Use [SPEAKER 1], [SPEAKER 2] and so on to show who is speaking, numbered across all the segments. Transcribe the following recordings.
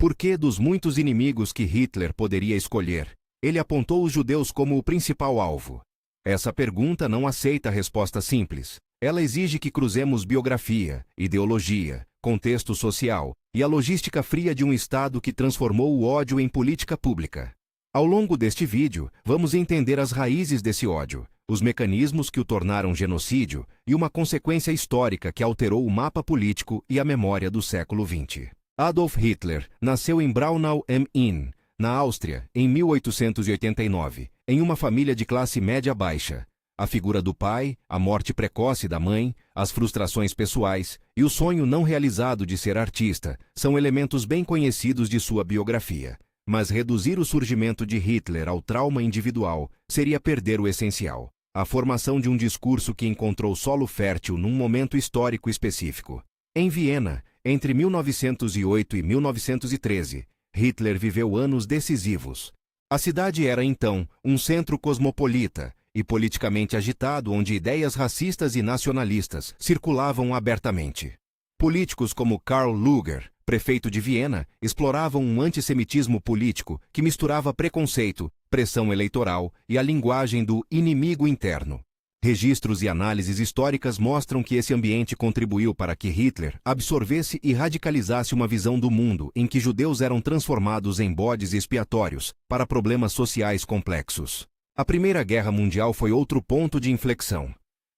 [SPEAKER 1] Por que dos muitos inimigos que Hitler poderia escolher, ele apontou os judeus como o principal alvo? Essa pergunta não aceita resposta simples. Ela exige que cruzemos biografia, ideologia, contexto social e a logística fria de um Estado que transformou o ódio em política pública. Ao longo deste vídeo, vamos entender as raízes desse ódio, os mecanismos que o tornaram genocídio e uma consequência histórica que alterou o mapa político e a memória do século XX. Adolf Hitler nasceu em Braunau am Inn, na Áustria, em 1889, em uma família de classe média baixa. A figura do pai, a morte precoce da mãe, as frustrações pessoais e o sonho não realizado de ser artista são elementos bem conhecidos de sua biografia. Mas reduzir o surgimento de Hitler ao trauma individual seria perder o essencial: a formação de um discurso que encontrou solo fértil num momento histórico específico. Em Viena, entre 1908 e 1913, Hitler viveu anos decisivos. A cidade era, então, um centro cosmopolita e politicamente agitado onde ideias racistas e nacionalistas circulavam abertamente. Políticos como Karl Lueger, prefeito de Viena, exploravam um antissemitismo político que misturava preconceito, pressão eleitoral e a linguagem do inimigo interno. Registros e análises históricas mostram que esse ambiente contribuiu para que Hitler absorvesse e radicalizasse uma visão do mundo em que judeus eram transformados em bodes expiatórios para problemas sociais complexos. A Primeira Guerra Mundial foi outro ponto de inflexão.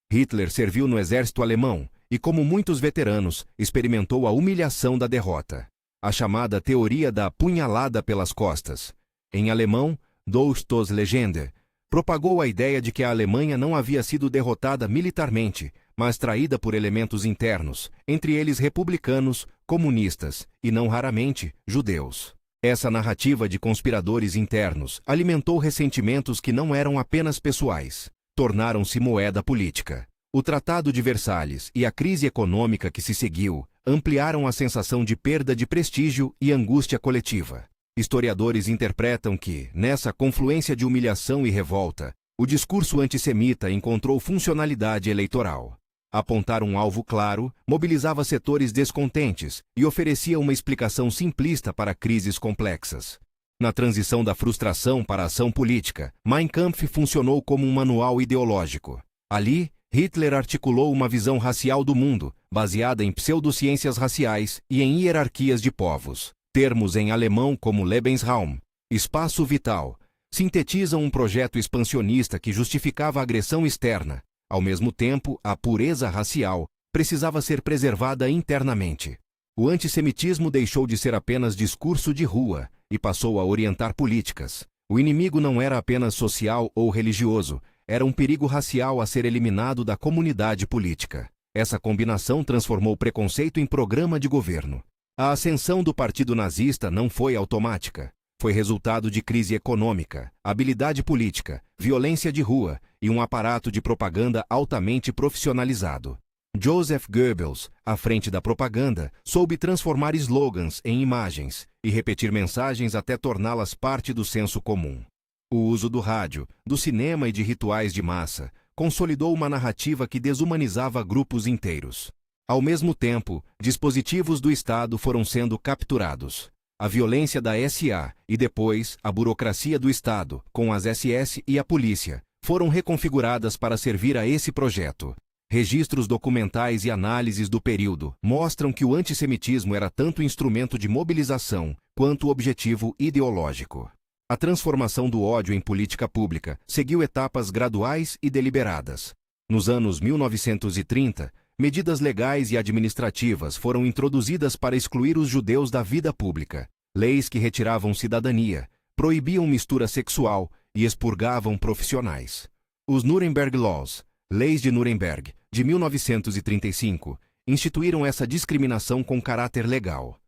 [SPEAKER 1] Hitler serviu no exército alemão e, como muitos veteranos, experimentou a humilhação da derrota. A chamada teoria da punhalada pelas costas, em alemão, Durchstoßlegende, propagou a ideia de que a Alemanha não havia sido derrotada militarmente, mas traída por elementos internos, entre eles republicanos, comunistas e, não raramente, judeus. Essa narrativa de conspiradores internos alimentou ressentimentos que não eram apenas pessoais, tornaram-se moeda política. O Tratado de Versalhes e a crise econômica que se seguiu ampliaram a sensação de perda de prestígio e angústia coletiva. Historiadores interpretam que, nessa confluência de humilhação e revolta, o discurso antissemita encontrou funcionalidade eleitoral. Apontar um alvo claro, mobilizava setores descontentes e oferecia uma explicação simplista para crises complexas. Na transição da frustração para a ação política, Mein Kampf funcionou como um manual ideológico. Ali, Hitler articulou uma visão racial do mundo, baseada em pseudociências raciais e em hierarquias de povos. Termos em alemão como Lebensraum, espaço vital, sintetizam um projeto expansionista que justificava a agressão externa. Ao mesmo tempo, a pureza racial precisava ser preservada internamente. O antissemitismo deixou de ser apenas discurso de rua e passou a orientar políticas. O inimigo não era apenas social ou religioso, era um perigo racial a ser eliminado da comunidade política. Essa combinação transformou o preconceito em programa de governo. A ascensão do Partido Nazista não foi automática. Foi resultado de crise econômica, habilidade política, violência de rua e um aparato de propaganda altamente profissionalizado. Joseph Goebbels, à frente da propaganda, soube transformar slogans em imagens e repetir mensagens até torná-las parte do senso comum. O uso do rádio, do cinema e de rituais de massa consolidou uma narrativa que desumanizava grupos inteiros. Ao mesmo tempo, dispositivos do Estado foram sendo capturados. A violência da SA e depois a burocracia do Estado, com as SS e a polícia, foram reconfiguradas para servir a esse projeto. Registros documentais e análises do período mostram que o antissemitismo era tanto instrumento de mobilização quanto objetivo ideológico. A transformação do ódio em política pública seguiu etapas graduais e deliberadas. Nos anos 1930, medidas legais e administrativas foram introduzidas para excluir os judeus da vida pública. Leis que retiravam cidadania, proibiam mistura sexual e expurgavam profissionais. Os Nuremberg Laws, Leis de Nuremberg, de 1935, instituíram essa discriminação com caráter legal.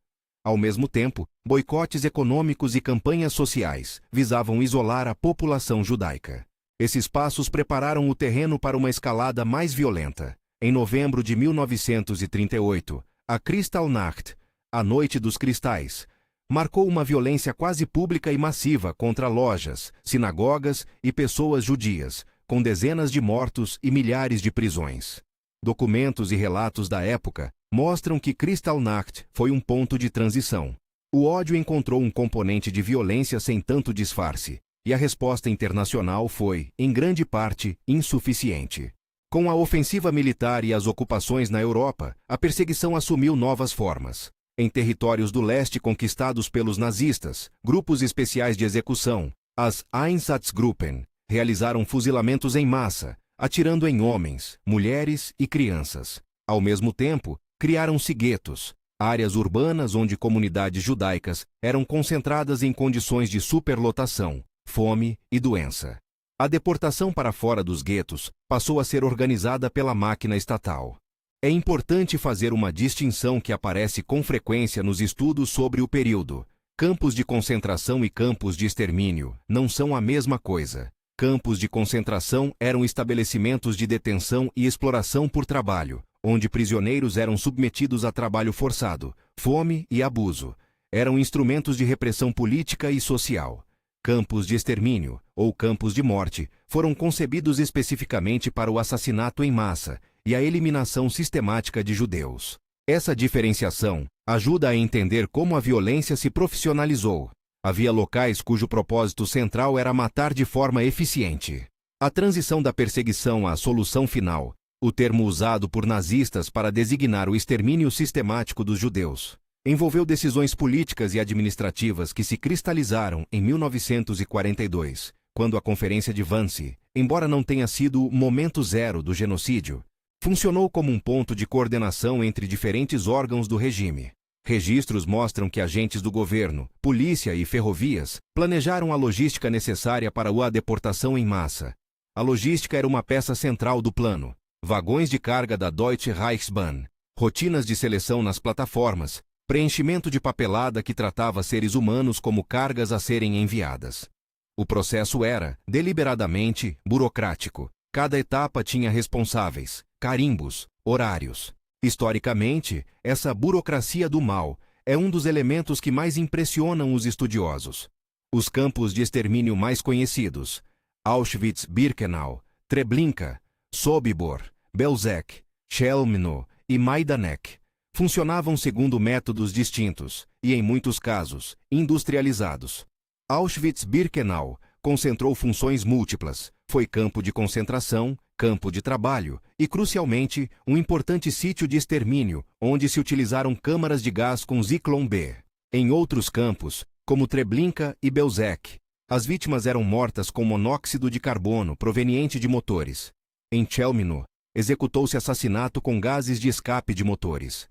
[SPEAKER 1] Ao mesmo tempo, boicotes econômicos e campanhas sociais visavam isolar a população judaica. Esses passos prepararam o terreno para uma escalada mais violenta. Em novembro de 1938, a Kristallnacht, a Noite dos Cristais, marcou uma violência quase pública e massiva contra lojas, sinagogas e pessoas judias, com dezenas de mortos e milhares de prisões. Documentos e relatos da época mostram que Kristallnacht foi um ponto de transição. O ódio encontrou um componente de violência sem tanto disfarce, e a resposta internacional foi, em grande parte, insuficiente. Com a ofensiva militar e as ocupações na Europa, a perseguição assumiu novas formas. Em territórios do leste conquistados pelos nazistas, grupos especiais de execução, as Einsatzgruppen, realizaram fuzilamentos em massa, atirando em homens, mulheres e crianças. Ao mesmo tempo, criaram-se guetos, áreas urbanas onde comunidades judaicas eram concentradas em condições de superlotação, fome e doença. A deportação para fora dos guetos passou a ser organizada pela máquina estatal. É importante fazer uma distinção que aparece com frequência nos estudos sobre o período. Campos de concentração e campos de extermínio não são a mesma coisa. Campos de concentração eram estabelecimentos de detenção e exploração por trabalho, onde prisioneiros eram submetidos a trabalho forçado, fome e abuso. Eram instrumentos de repressão política e social. Campos de extermínio, ou campos de morte, foram concebidos especificamente para o assassinato em massa e a eliminação sistemática de judeus. Essa diferenciação ajuda a entender como a violência se profissionalizou. Havia locais cujo propósito central era matar de forma eficiente. A transição da perseguição à solução final, o termo usado por nazistas para designar o extermínio sistemático dos judeus, envolveu decisões políticas e administrativas que se cristalizaram em 1942, quando a Conferência de Wannsee, embora não tenha sido o momento zero do genocídio, funcionou como um ponto de coordenação entre diferentes órgãos do regime. Registros mostram que agentes do governo, polícia e ferrovias planejaram a logística necessária para a deportação em massa. A logística era uma peça central do plano. Vagões de carga da Deutsche Reichsbahn, rotinas de seleção nas plataformas, preenchimento de papelada que tratava seres humanos como cargas a serem enviadas. O processo era, deliberadamente, burocrático. Cada etapa tinha responsáveis, carimbos, horários. Historicamente, essa burocracia do mal é um dos elementos que mais impressionam os estudiosos. Os campos de extermínio mais conhecidos, Auschwitz-Birkenau, Treblinka, Sobibor, Belzec, Chelmno e Majdanek, funcionavam segundo métodos distintos e, em muitos casos, industrializados. Auschwitz-Birkenau concentrou funções múltiplas, foi campo de concentração, campo de trabalho e, crucialmente, um importante sítio de extermínio, onde se utilizaram câmaras de gás com Zyklon B. Em outros campos, como Treblinka e Belzec, as vítimas eram mortas com monóxido de carbono proveniente de motores. Em Chelmno, executou-se assassinato com gases de escape de motores.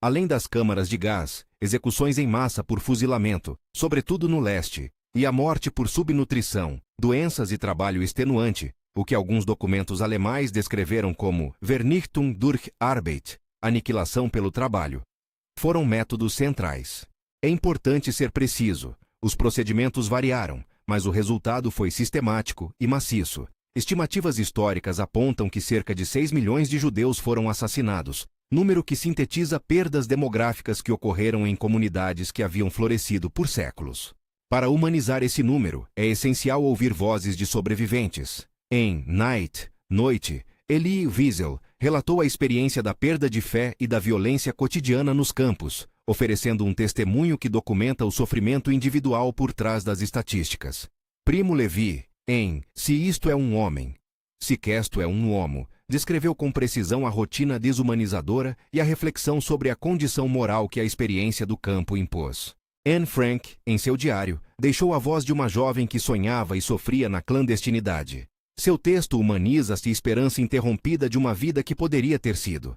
[SPEAKER 1] Além das câmaras de gás, execuções em massa por fuzilamento, sobretudo no leste, e a morte por subnutrição, doenças e trabalho extenuante, o que alguns documentos alemães descreveram como Vernichtung durch Arbeit, aniquilação pelo trabalho, foram métodos centrais. É importante ser preciso, os procedimentos variaram, mas o resultado foi sistemático e maciço. Estimativas históricas apontam que cerca de 6 milhões de judeus foram assassinados, número que sintetiza perdas demográficas que ocorreram em comunidades que haviam florescido por séculos. Para humanizar esse número, é essencial ouvir vozes de sobreviventes. Em Night, Noite, Elie Wiesel relatou a experiência da perda de fé e da violência cotidiana nos campos, oferecendo um testemunho que documenta o sofrimento individual por trás das estatísticas. Primo Levi, em Se Isto é um Homem, Se Questo é um Homo, descreveu com precisão a rotina desumanizadora e a reflexão sobre a condição moral que a experiência do campo impôs. Anne Frank, em seu diário, deixou a voz de uma jovem que sonhava e sofria na clandestinidade. Seu texto humaniza a esperança interrompida de uma vida que poderia ter sido.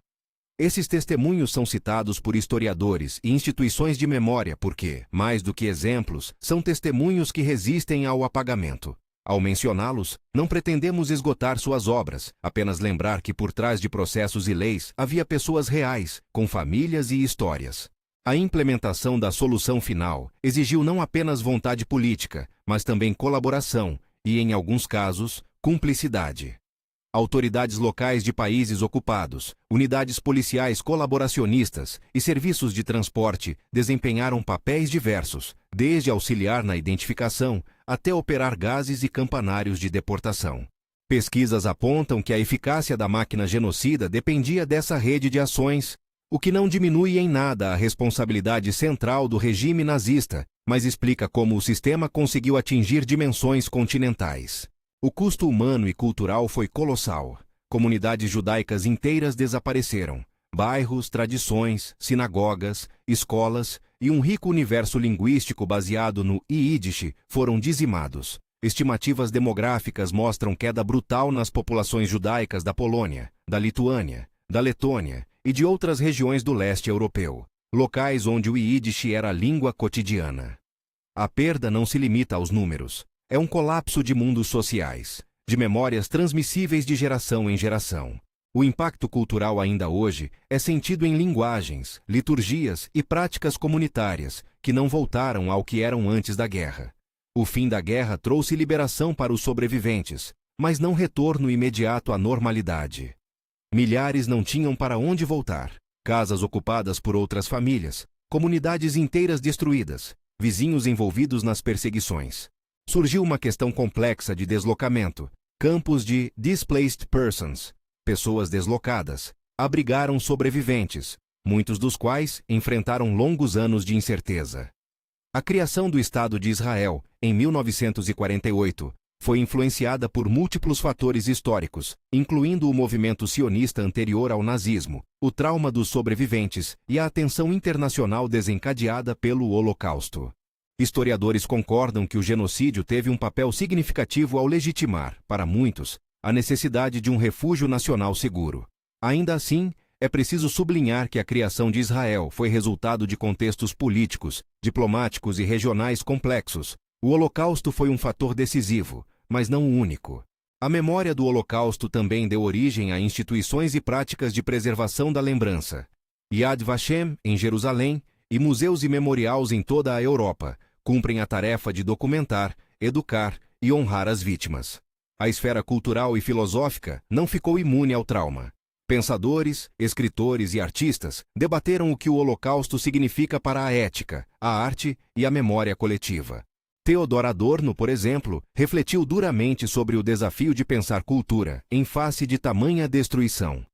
[SPEAKER 1] Esses testemunhos são citados por historiadores e instituições de memória porque, mais do que exemplos, são testemunhos que resistem ao apagamento. Ao mencioná-los, não pretendemos esgotar suas obras, apenas lembrar que por trás de processos e leis havia pessoas reais, com famílias e histórias. A implementação da solução final exigiu não apenas vontade política, mas também colaboração e, em alguns casos, cumplicidade. Autoridades locais de países ocupados, unidades policiais colaboracionistas e serviços de transporte desempenharam papéis diversos, desde auxiliar na identificação até operar gases e campanários de deportação. Pesquisas apontam que a eficácia da máquina genocida dependia dessa rede de ações. o que não diminui em nada a responsabilidade central do regime nazista, mas explica como o sistema conseguiu atingir dimensões continentais. O custo humano e cultural foi colossal. Comunidades judaicas inteiras desapareceram. Bairros, tradições, sinagogas, escolas e um rico universo linguístico baseado no Yiddish foram dizimados. Estimativas demográficas mostram queda brutal nas populações judaicas da Polônia, da Lituânia, da Letônia e de outras regiões do leste europeu, locais onde o Yiddish era a língua cotidiana. A perda não se limita aos números. É um colapso de mundos sociais, de memórias transmissíveis de geração em geração. O impacto cultural ainda hoje é sentido em linguagens, liturgias e práticas comunitárias que não voltaram ao que eram antes da guerra. O fim da guerra trouxe liberação para os sobreviventes, mas não retorno imediato à normalidade. Milhares não tinham para onde voltar, casas ocupadas por outras famílias, comunidades inteiras destruídas, vizinhos envolvidos nas perseguições. Surgiu uma questão complexa de deslocamento. Campos de displaced persons, pessoas deslocadas, abrigaram sobreviventes, muitos dos quais enfrentaram longos anos de incerteza. A criação do Estado de Israel, em 1948, foi influenciada por múltiplos fatores históricos, incluindo o movimento sionista anterior ao nazismo, o trauma dos sobreviventes e a atenção internacional desencadeada pelo Holocausto. Historiadores concordam que o genocídio teve um papel significativo ao legitimar, para muitos, a necessidade de um refúgio nacional seguro. Ainda assim, é preciso sublinhar que a criação de Israel foi resultado de contextos políticos, diplomáticos e regionais complexos. O Holocausto foi um fator decisivo, mas não o único. A memória do Holocausto também deu origem a instituições e práticas de preservação da lembrança. Yad Vashem, em Jerusalém, e museus e memoriais em toda a Europa cumprem a tarefa de documentar, educar e honrar as vítimas. A esfera cultural e filosófica não ficou imune ao trauma. Pensadores, escritores e artistas debateram o que o Holocausto significa para a ética, a arte e a memória coletiva. Theodor Adorno, por exemplo, refletiu duramente sobre o desafio de pensar cultura em face de tamanha destruição.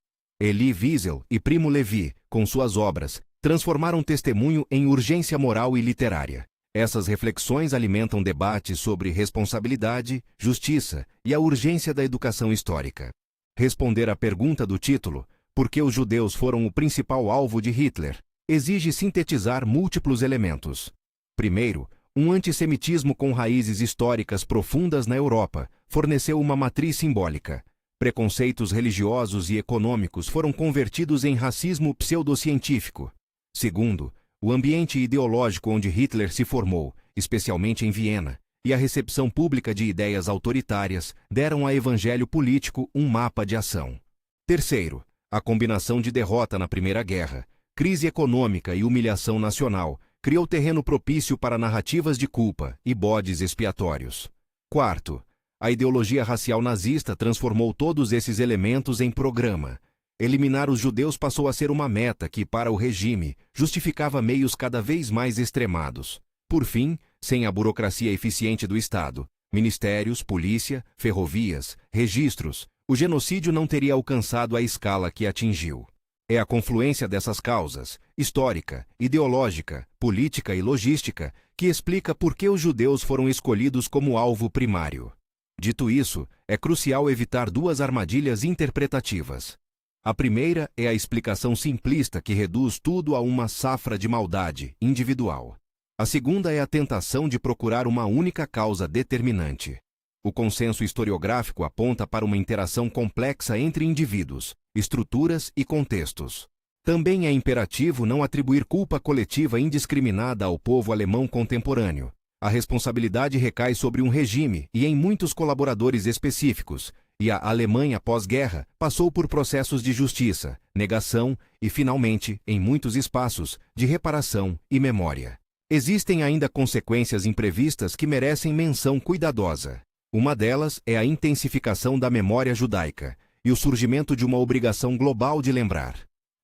[SPEAKER 1] Elie Wiesel e Primo Levi, com suas obras, transformaram testemunho em urgência moral e literária. Essas reflexões alimentam debates sobre responsabilidade, justiça e a urgência da educação histórica. Responder à pergunta do título, por que os judeus foram o principal alvo de Hitler, exige sintetizar múltiplos elementos. Primeiro, um antissemitismo com raízes históricas profundas na Europa forneceu uma matriz simbólica. Preconceitos religiosos e econômicos foram convertidos em racismo pseudocientífico. Segundo, o ambiente ideológico onde Hitler se formou, especialmente em Viena, e a recepção pública de ideias autoritárias deram ao evangelho político um mapa de ação. Terceiro, a combinação de derrota na Primeira Guerra, crise econômica e humilhação nacional criou terreno propício para narrativas de culpa e bodes expiatórios. Quarto, a ideologia racial nazista transformou todos esses elementos em programa. Eliminar os judeus passou a ser uma meta que, para o regime, justificava meios cada vez mais extremados. Por fim, sem a burocracia eficiente do Estado, ministérios, polícia, ferrovias, registros, o genocídio não teria alcançado a escala que atingiu. É a confluência dessas causas, histórica, ideológica, política e logística, que explica por que os judeus foram escolhidos como alvo primário. Dito isso, é crucial evitar duas armadilhas interpretativas. A primeira é a explicação simplista que reduz tudo a uma safra de maldade individual. A segunda é a tentação de procurar uma única causa determinante. O consenso historiográfico aponta para uma interação complexa entre indivíduos, estruturas e contextos. Também é imperativo não atribuir culpa coletiva indiscriminada ao povo alemão contemporâneo. A responsabilidade recai sobre um regime e em muitos colaboradores específicos, e a Alemanha pós-guerra passou por processos de justiça, negação e, finalmente, em muitos espaços, de reparação e memória. Existem ainda consequências imprevistas que merecem menção cuidadosa. Uma delas é a intensificação da memória judaica e o surgimento de uma obrigação global de lembrar.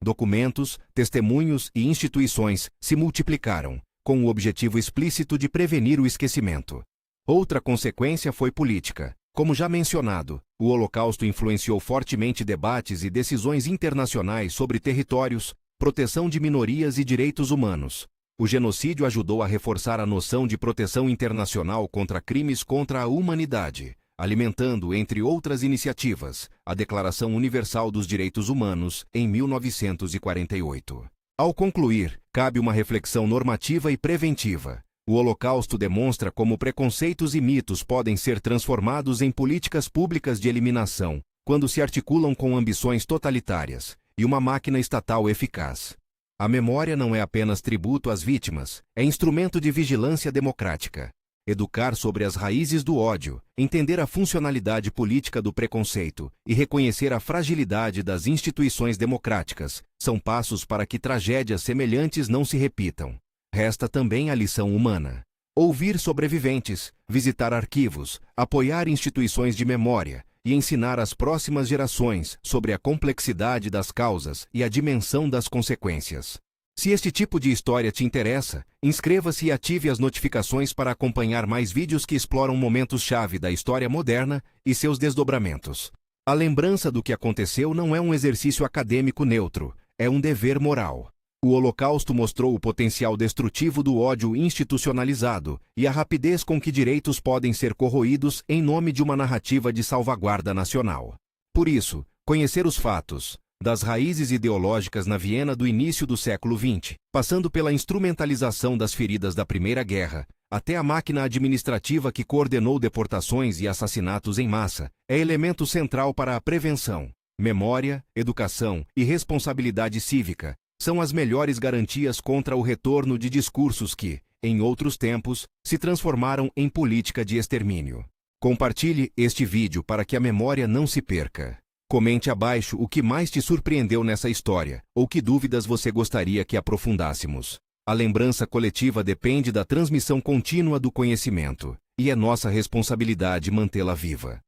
[SPEAKER 1] Documentos, testemunhos e instituições se multiplicaram, com o objetivo explícito de prevenir o esquecimento. Outra consequência foi política. Como já mencionado, o Holocausto influenciou fortemente debates e decisões internacionais sobre territórios, proteção de minorias e direitos humanos. O genocídio ajudou a reforçar a noção de proteção internacional contra crimes contra a humanidade, alimentando, entre outras iniciativas, a Declaração Universal dos Direitos Humanos, em 1948. Ao concluir, cabe uma reflexão normativa e preventiva. O Holocausto demonstra como preconceitos e mitos podem ser transformados em políticas públicas de eliminação, quando se articulam com ambições totalitárias e uma máquina estatal eficaz. A memória não é apenas tributo às vítimas, é instrumento de vigilância democrática. Educar sobre as raízes do ódio, entender a funcionalidade política do preconceito e reconhecer a fragilidade das instituições democráticas são passos para que tragédias semelhantes não se repitam. Resta também a lição humana. Ouvir sobreviventes, visitar arquivos, apoiar instituições de memória e ensinar às próximas gerações sobre a complexidade das causas e a dimensão das consequências. Se este tipo de história te interessa, inscreva-se e ative as notificações para acompanhar mais vídeos que exploram momentos-chave da história moderna e seus desdobramentos. A lembrança do que aconteceu não é um exercício acadêmico neutro, é um dever moral. O Holocausto mostrou o potencial destrutivo do ódio institucionalizado e a rapidez com que direitos podem ser corroídos em nome de uma narrativa de salvaguarda nacional. Por isso, conhecer os fatos, das raízes ideológicas na Viena do início do século XX, passando pela instrumentalização das feridas da Primeira Guerra, até a máquina administrativa que coordenou deportações e assassinatos em massa, é elemento central para a prevenção. Memória, educação e responsabilidade cívica são as melhores garantias contra o retorno de discursos que, em outros tempos, se transformaram em política de extermínio. Compartilhe este vídeo para que a memória não se perca. Comente abaixo o que mais te surpreendeu nessa história, ou que dúvidas você gostaria que aprofundássemos. A lembrança coletiva depende da transmissão contínua do conhecimento, e é nossa responsabilidade mantê-la viva.